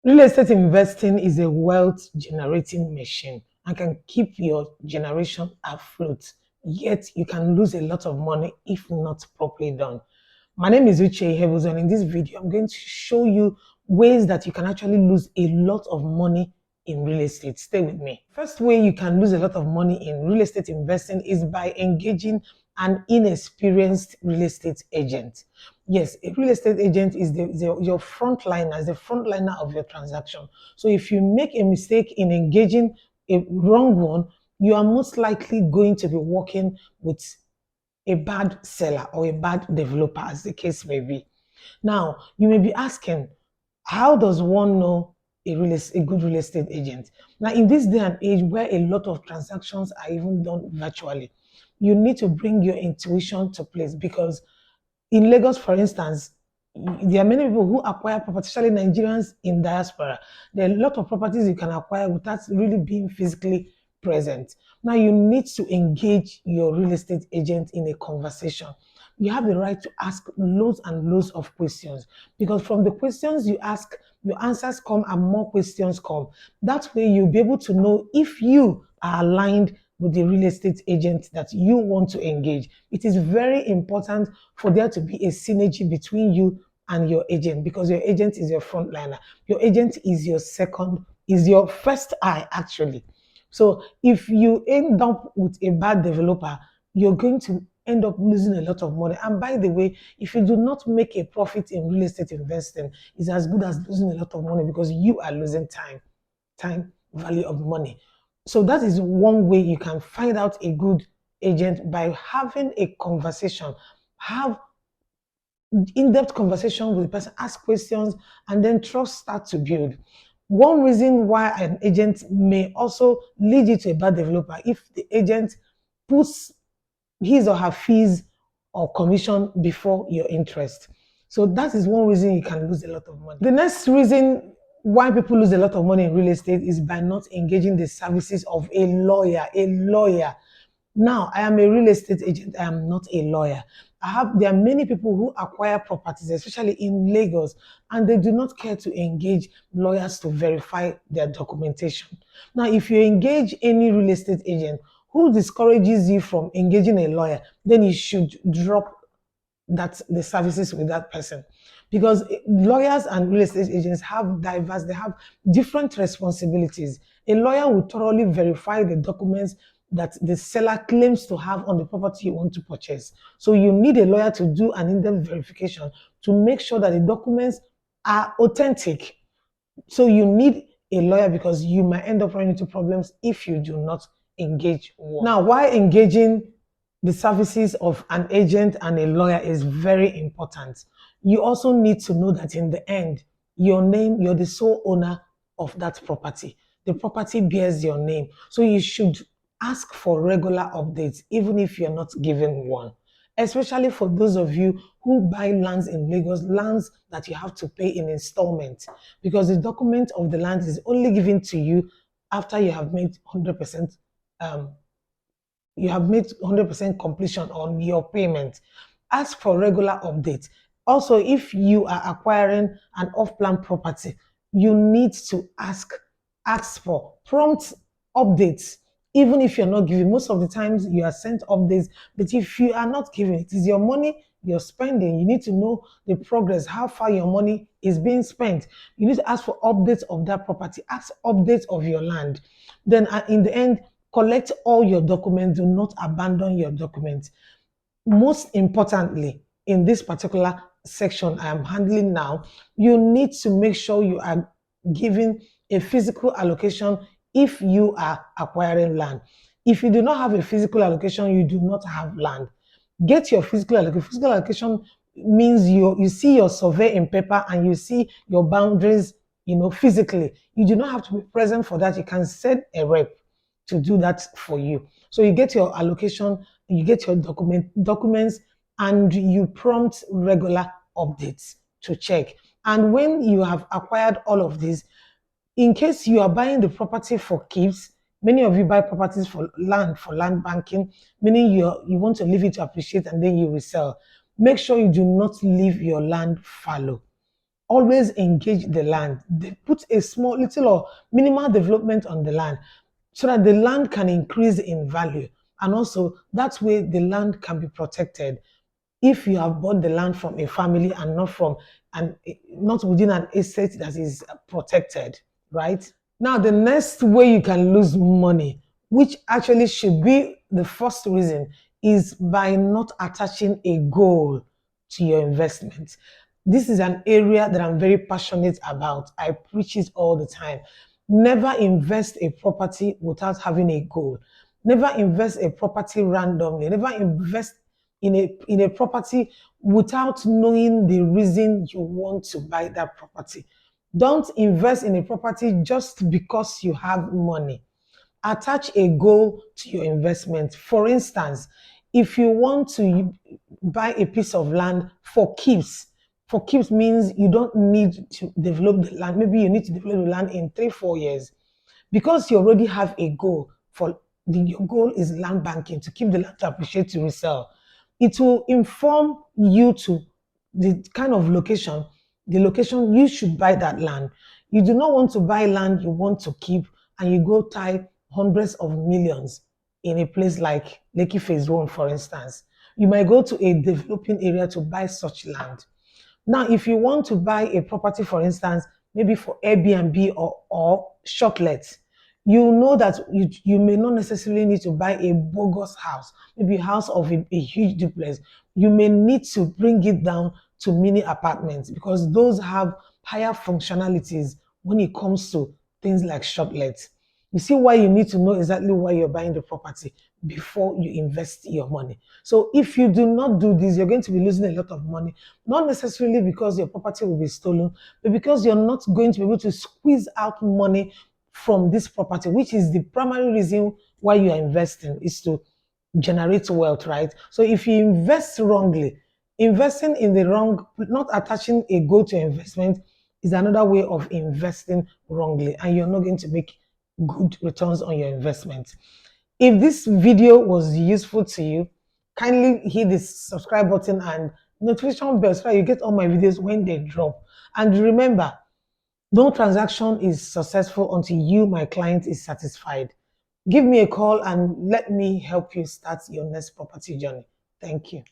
Real estate investing is a wealth generating machine and can keep your generation afloat. Yet you can lose a lot of money if not properly done. My name is Uche Hebels, and in this video, I'm going to show you ways that you can actually lose a lot of money in real estate. Stay with me. First way you can lose a lot of money in real estate investing is by engaging an inexperienced real estate agent. Yes, a real estate agent is your frontliner, is the frontliner of your transaction. So if you make a mistake in engaging a wrong one, you are most likely going to be working with a bad seller or a bad developer, as the case may be. Now, you may be asking, how does one know a good real estate agent? Now, in this day and age where a lot of transactions are even done virtually, you need to bring your intuition to place, because in Lagos, for instance, there are many people who acquire property, especially Nigerians in diaspora. There are a lot of properties you can acquire without really being physically present. Now, you need to engage your real estate agent in a conversation. You have the right to ask loads and loads of questions, because from the questions you ask, your answers come and more questions come. That way, you'll be able to know if you are aligned with the real estate agent that you want to engage. It is very important for there to be a synergy between you and your agent, because your agent is your frontliner. Your agent is your first eye, actually. So if you end up with a bad developer, you're going to end up losing a lot of money. And by the way, if you do not make a profit in real estate investing, it's as good as losing a lot of money, because you are losing time value of money. So that is one way you can find out a good agent, by having a conversation. Have in-depth conversation with the person, ask questions, and then trust start to build. One reason why an agent may also lead you to a bad developer, if the agent puts his or her fees or commission before your interest. So that is one reason you can lose a lot of money. The next reason why people lose a lot of money in real estate is by not engaging the services of a lawyer. A lawyer. Now, I am a real estate agent. I am not a lawyer. There are many people who acquire properties, especially in Lagos, and they do not care to engage lawyers to verify their documentation. Now, if you engage any real estate agent who discourages you from engaging a lawyer, then you should drop the services with that person, because lawyers and real estate agents they have different responsibilities. A lawyer will thoroughly verify the documents that the seller claims to have on the property you want to purchase. So you need a lawyer to do an in-depth verification to make sure that the documents are authentic. So you need a lawyer, because you might end up running into problems if you do not engage one. Now, why engaging the services of an agent and a lawyer is very important. You also need to know that in the end, you're the sole owner of that property. The property bears your name. So you should ask for regular updates, even if you're not given one. Especially for those of you who buy lands in Lagos, lands that you have to pay in installments, because the document of the land is only given to you after you have made 100% completion on your payment. Ask for regular updates. Also, if you are acquiring an off-plan property, you need to ask for prompt updates. Even if you're not giving, most of the times you are sent updates, but if you are not giving, it is your money you're spending. You need to know the progress, how far your money is being spent. You need to ask for updates of that property, ask updates of your land. Then in the end, collect all your documents. Do not abandon your documents. Most importantly, in this particular section I am handling now, you need to make sure you are giving a physical allocation if you are acquiring land. If you do not have a physical allocation, you do not have land. Get your physical allocation. Physical allocation means you see your survey in paper and you see your boundaries, physically. You do not have to be present for that. You can send a rep to do that for you. So you get your allocation, you get your documents, and you prompt regular updates to check. And when you have acquired all of this, in case you are buying the property for keeps, many of you buy properties for land banking, meaning you want to leave it to appreciate and then you resell. Make sure you do not leave your land fallow. always engage the land. They put a small, little or minimal development on the land so that the land can increase in value. And also, that way the land can be protected if you have bought the land from a family and not from and not within an estate that is protected, right? Now, the next way you can lose money, which actually should be the first reason, is by not attaching a goal to your investment. This is an area that I'm very passionate about. I preach it all the time. Never invest a property without having a goal. Never invest a property randomly. Never invest in a property without knowing the reason you want to buy that property. Don't invest in a property just because you have money. Attach a goal to your investment. For instance, if you want to buy a piece of land for keeps means you don't need to develop the land. Maybe you need to develop the land in 3, 4 years because you already have a goal your goal is land banking to keep the land to appreciate to resell. It will inform you to the kind of location, the location you should buy that land. You do not want to buy land you want to keep and you go tie hundreds of millions in a place like Lekki Phase 1, for instance. You might go to a developing area to buy such land. Now, if you want to buy a property, for instance, maybe for Airbnb or short let, you know that you may not necessarily need to buy a bogus house, maybe a house of a huge duplex. You may need to bring it down to mini apartments because those have higher functionalities when it comes to things like short let. You see why you need to know exactly why you're buying the property before you invest your money. So if you do not do this, you're going to be losing a lot of money, not necessarily because your property will be stolen, but because you're not going to be able to squeeze out money from this property, which is the primary reason why you are investing, is to generate wealth, right? So if you invest wrongly, investing in the wrong, not attaching a goal to investment is another way of investing wrongly, and you're not going to make good returns on your investment. If this video was useful to you, kindly hit the subscribe button and notification bell so that you get all my videos when they drop. And remember, no transaction is successful until you, my client, is satisfied. Give me a call and let me help you start your next property journey. Thank you.